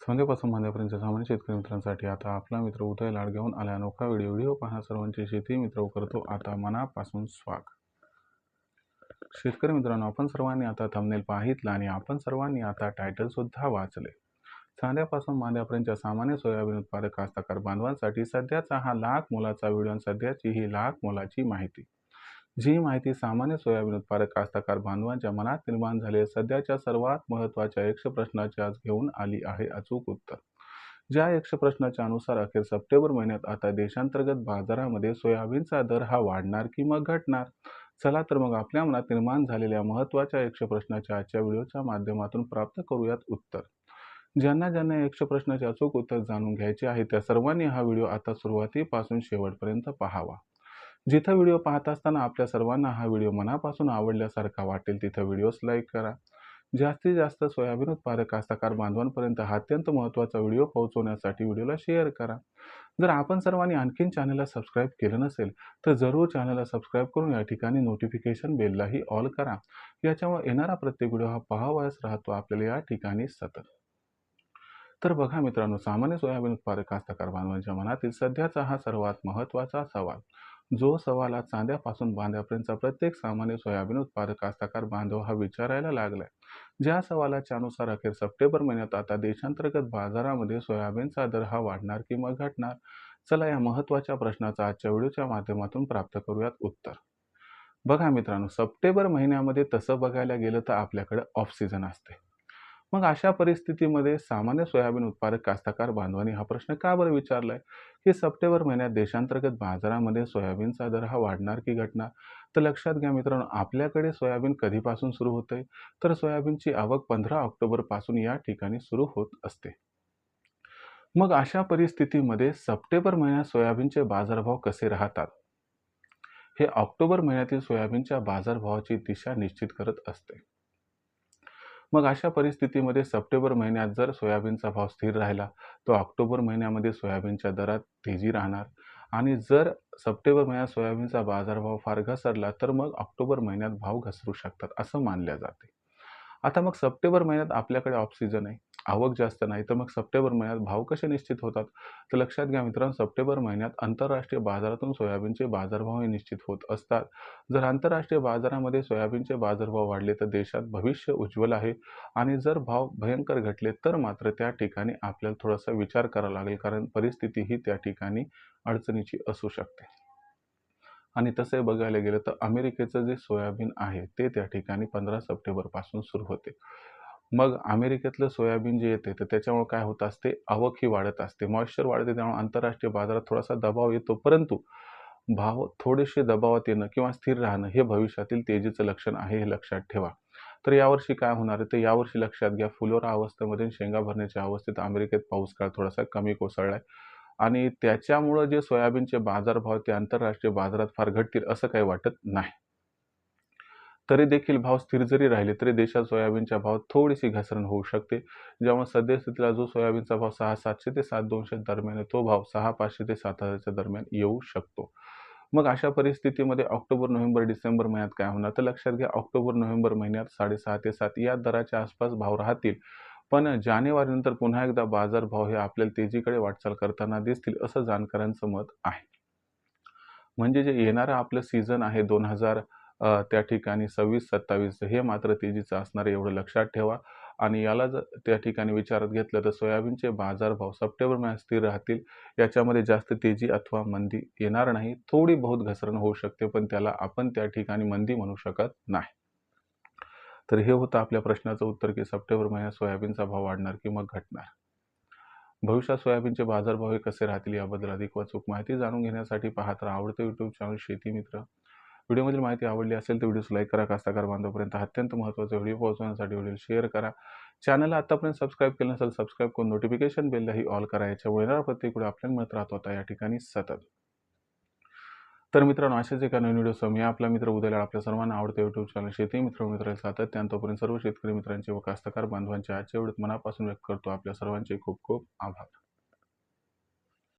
सांगेपासून बांध्यापर्यंत सामान्य शेतकरी मित्रांसाठी आता आपला मित्र उदय लाड घेऊन आला अनोखा व्हिडिओ पहा सर्वांचे शेती मित्र करतो आता मनापासून स्वागत. शेतकरी मित्रांनो, आपण सर्वांनी आता थंबनेल पाहितला आणि आपण सर्वांनी आता टायटल सुद्धा वाचले. सांध्यापासून बांध्यापर्यंतच्या सामान्य सोयाबीन उत्पादक कास्तकार बांधवांसाठी सध्याचा हा लाख मोलाचा व्हिडिओ आणि सध्याची ही लाख मोलाची माहिती. जी माहिती सामान्य सोयाबीन उत्पादक कास्तकार बांधवांच्या मनात निर्माण झालेल्या सध्याच्या सर्वात महत्त्वाच्या यक्ष प्रश्नाचे आज घेऊन आली आहे अचूक उत्तर. ज्या यक्ष प्रश्नाच्या अनुसार अखेर सप्टेंबर महिन्यात आता देशांतर्गत बाजारामध्ये सोयाबीनचा दर हा वाढणार की मग घटणार? चला तर मग आपल्या मनात निर्माण झालेल्या महत्त्वाच्या यक्ष प्रश्नाच्या आजच्या व्हिडिओच्या माध्यमातून प्राप्त करूयात उत्तर. ज्यांना ज्यांना यक्ष प्रश्नाचे अचूक उत्तर जाणून घ्यायचे आहे त्या सर्वांनी हा व्हिडिओ आता सुरुवातीपासून शेवटपर्यंत पाहावा. जिथं व्हिडिओ पाहत असताना आपल्या सर्वांना हा व्हिडिओ मनापासून आवडल्यासारखा वाटेल तिथं व्हिडिओस लाईक करा. जास्तीत जास्त सोयाबीन उत्पादक कास्तकार बांधवांपर्यंत हा अत्यंत महत्त्वाचा व्हिडिओ पोहोचवण्यासाठी व्हिडिओला शेअर करा. जर आपण सर्वांनी आणखीन चॅनलला सबस्क्राईब केलं नसेल तर जरूर चॅनलला सबस्क्राईब करून या ठिकाणी नोटिफिकेशन बेललाही ऑल करा. याच्यामुळे येणारा प्रत्येक व्हिडिओ हा पाहावयास राहतो आपल्याला या ठिकाणी सतत. तर बघा मित्रांनो, सामान्य सोयाबीन उत्पादक कास्तकार बांधवांच्या मनातील सध्याचा हा सर्वात महत्त्वाचा सवाल, जो सवाल आज चांद्यापासून बांध्यापर्यंतचा प्रत्येक सामान्य सोयाबीन उत्पादक कास्तकार बांधव हा विचारायला लागलाय. ज्या सवालाच्या अनुसार अखेर सप्टेंबर महिन्यात आता देशांतर्गत बाजारामध्ये सोयाबीनचा दर हा वाढणार की मग घटणार? चला या महत्त्वाच्या प्रश्नाचा आजच्या व्हिडिओच्या माध्यमातून प्राप्त करूयात उत्तर. बघा मित्रांनो, सप्टेंबर महिन्यामध्ये तसं बघायला गेलं तर आपल्याकडे ऑफ सीझन असते. मग अशा परिस्थितीमध्ये सामान्य सोयाबीन उत्पादक कास्तकार बांधवांनी हा प्रश्न का बरं विचारलाय की सप्टेंबर महिन्यात देशांतर्गत बाजारामध्ये सोयाबीनचा दर हा वाढणार की घटणार? तर लक्षात घ्या मित्रांनो, आपल्याकडे सोयाबीन कधीपासून सुरू होते तर सोयाबीनची आवक 15 ऑक्टोबर पासून या ठिकाणी सुरू होत असते. मग अशा परिस्थितीमध्ये सप्टेंबर महिन्यात सोयाबीनचे बाजारभाव कसे राहतात हे ऑक्टोबर महिन्यातील सोयाबीनच्या बाजारभावाची दिशा निश्चित करत असते. मग अशा परिस्थितीमध्ये सप्टेंबर महिन्यात जर सोयाबीनचा भाव स्थिर राहिला तर ऑक्टोबर महिन्यामध्ये सोयाबीनच्या दरात तेजी राहणार आणि जर सप्टेंबर महिन्यात सोयाबीनचा बाजारभाव फार घसरला तर मग ऑक्टोबर महिन्यात भाव घसरू शकतात असं मानले जाते. आता मग सप्टेंबर महिन्यात आपल्याकडे ऑफ सीझन आहे, आवक जास्त नाही, तर मग सप्टेंबर महिन्यात भाव कसे निश्चित होतात? तर लक्षात घ्या मित्रांनो, सप्टेंबर महिन्यात आंतरराष्ट्रीय बाजारातून सोयाबीनचे बाजारभाव हे निश्चित होत असतात. जर आंतरराष्ट्रीय बाजारामध्ये सोयाबीनचे बाजारभाव वाढले तर देशात भविष्य उज्ज्वल आहे आणि जर भाव भयंकर घटले तर मात्र त्या ठिकाणी आपल्याला थोडासा विचार करावा लागेल, कारण परिस्थिती ही त्या ठिकाणी अडचणीची असू शकते. आणि तसे बघायला गेलं तर अमेरिकेचं जे सोयाबीन आहे ते त्या ठिकाणी 15 सप्टेंबर पासून सुरू होते. मग अमेरिकेतलं सोयाबीन जे येते तर त्याच्यामुळे काय होत असते, आवक ही वाढत असते, मॉइश्चर वाढते, त्यामुळे आंतरराष्ट्रीय बाजारात थोडासा दबाव येतो. परंतु भाव थोडेसे दबावात येणं किंवा स्थिर राहणं हे भविष्यातील तेजीचं लक्षण आहे, हे लक्षात ठेवा. तर यावर्षी काय होणार आहे तर यावर्षी लक्षात घ्या, फुलोरा अवस्थेमध्ये शेंगा भरण्याच्या अवस्थेत अमेरिकेत पाऊस काळ थोडासा कमी कोसळलाय आणि त्याच्यामुळं जे सोयाबीनचे बाजारभाव ते आंतरराष्ट्रीय बाजारात फार घटतील असं काही वाटत नाही. तरी देखील भाव स्थिर जरी राहिले तरी देशात सोयाबीनच्या भावात थोडीशी घसरण होऊ शकते, ज्यामुळे सद्यस्थितीला जो सोयाबीनचा भाव 6,700 ते 7,200 दरम्यान आहे तो भाव 6,500 ते 7,000च्या दरम्यान येऊ शकतो. मग अशा परिस्थितीमध्ये ऑक्टोबर, नोव्हेंबर, डिसेंबर महिन्यात काय होणार तर लक्षात घ्या, ऑक्टोबर, नोव्हेंबर महिन्यात 6,500 ते 7 या दराच्या आसपास भाव राहतील. पण जानेवारीनंतर पुन्हा एकदा बाजारभाव हे आपल्याला तेजीकडे वाटचाल करताना दिसतील असं जाणकारांचं मत आहे. म्हणजे जे येणारं आपलं सीझन आहे 2000 त्या ठिकाणी 26-27 हे मात्र तेजीचं असणार आहे, एवढं लक्षात ठेवा. आणि याला जर त्या ठिकाणी विचारात घेतलं तर सोयाबीनचे बाजारभाव सप्टेंबर महिन्यात स्थिर राहतील. याच्यामध्ये जास्त तेजी अथवा मंदी येणार नाही, थोडी बहुत घसरण होऊ शकते पण त्याला आपण त्या ठिकाणी मंदी म्हणू शकत नाही. तर हे होतं आपल्या प्रश्नाचं उत्तर की सप्टेंबर महिन्यात सोयाबीनचा भाव वाढणार की मग घटणार. भविष्यात सोयाबीनचे बाजारभाव हे कसे राहतील याबद्दल अधिक व अचूक माहिती जाणून घेण्यासाठी पाहत राहा आवडतं यूट्यूब चॅनल शेती मित्र. व्हिडिओमधील माहिती आवडली असेल तर व्हिडिओस लाईक करा. कास्तकार बांधवापर्यंत अत्यंत महत्त्वाचा व्हिडिओ पोहोचवण्यासाठी व्हिडिओ शेअर करा. चॅनलला आतापर्यंत सबस्क्राईब केलं नसेल सबस्क्राईब करून नोटिफिकेशन बेललाही ऑल करा. याच्यामुळे येणारा प्रत्येक व्हिडिओ आपल्याला मिळत राहतो आता या ठिकाणी सतत. तर मित्रांनो, असेच एका नवीन व्हिडिओसह मी आपला मित्र उदय लाड आपल्या सर्वांना आवडते यूट्यूब चॅनल शेती मित्र सातत्याने तोपर्यंत सर्व शेतकरी मित्रांचे व कास्तकार बांधवांचे आजच्या व्हिडिओत मनापासून व्यक्त करतो आपल्या सर्वांचे खूप खूप आभार.